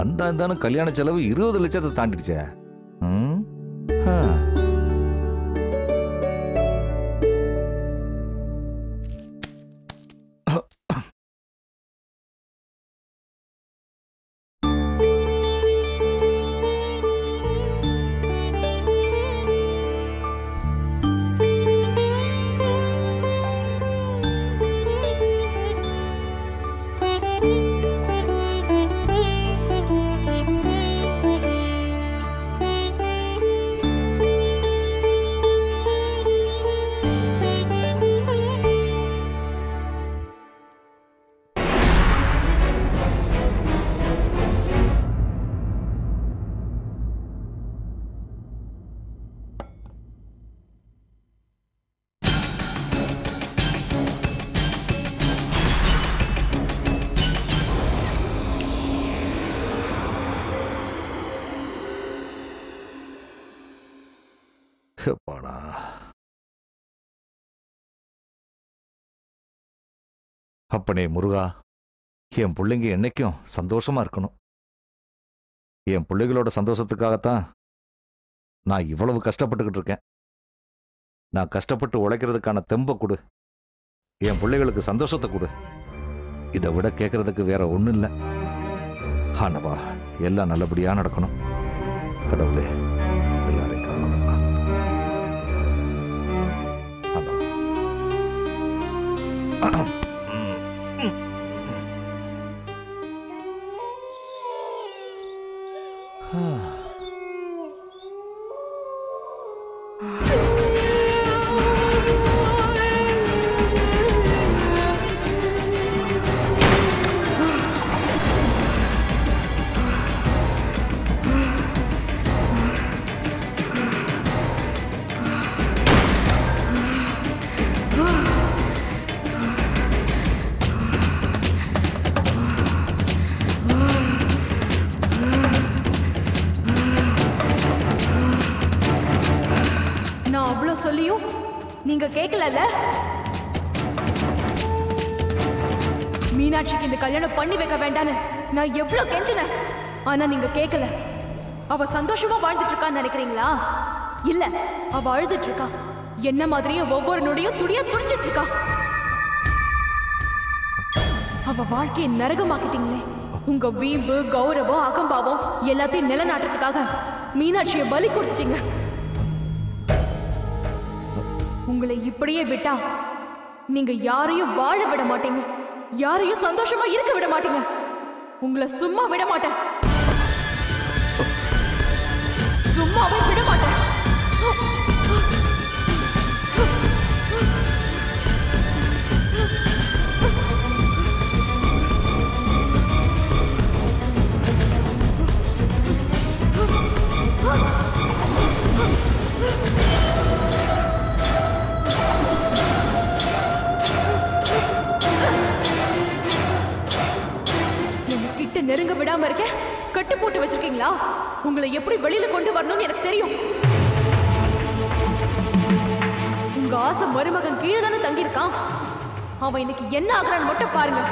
அந்த கல்யாண செலவு 20 லட்சத்தை தாண்டிடுச்சே. அப்பனே முருகா, என் பிள்ளைங்க என்னைக்கும் சந்தோஷமா இருக்கணும். என் பிள்ளைகளோட சந்தோஷத்துக்காகத்தான் நான் இவ்வளவு கஷ்டப்பட்டுக்கிட்டு இருக்கேன். நான் கஷ்டப்பட்டு உழைக்கிறதுக்கான தெம்பை கொடு, என் பிள்ளைகளுக்கு சந்தோஷத்தை கொடு. இதை விட கேட்கறதுக்கு வேற ஒண்ணும் இல்லை. ஆனவா, எல்லாம் நல்லபடியா நடக்கணும். கடவுளே, எல்லாரையும் காரணம். சொல்லியும் நீங்க கேட்கல. மீனாட்சிக்கு இந்த கல்யாணம் பண்ணி வைக்க வேண்டான்னு நான் எவ்வளவு கெஞ்சினேன். ஆனா நீங்க கேட்கல. அவ சந்தோஷமா வாழ்ந்துட்டு இருக்கான்னு நினைக்கிறீங்களா? இல்ல, அவ அழுதுட்டு இருக்கா. என்ன மாதிரியே ஒவ்வொரு நொடியும் துடியா துடிச்சிட்டு இருக்கா. அவ வாழ்க்கையை நரகமாக்கிட்டீங்களே. உங்க வீம்பு, கௌரவம், அகம்பாவம் எல்லாத்தையும் நிலநாட்டுறதுக்காக மீனாட்சியை பலி கொடுத்துட்டீங்க. உங்களை இப்படியே விட்டா நீங்க யாரையும் வாழ விட மாட்டீங்க, யாரையும் சந்தோஷமா இருக்க விட மாட்டீங்க. உங்களை சும்மா விட மாட்டேன், சும்மாவே விட மாட்டேன். நெருங்க விடாம இருக்க கட்டு போட்டு வச்சிருக்கீங்களா? உங்களை எப்படி வெளியில கொண்டு வரணும்னு எனக்கு தெரியும். உங்க ஆசை மருமகன் கீழே தானே தங்கியிருக்கான். அவன் இன்னைக்கு என்ன ஆகுறான்னு மட்டும் பாருங்க.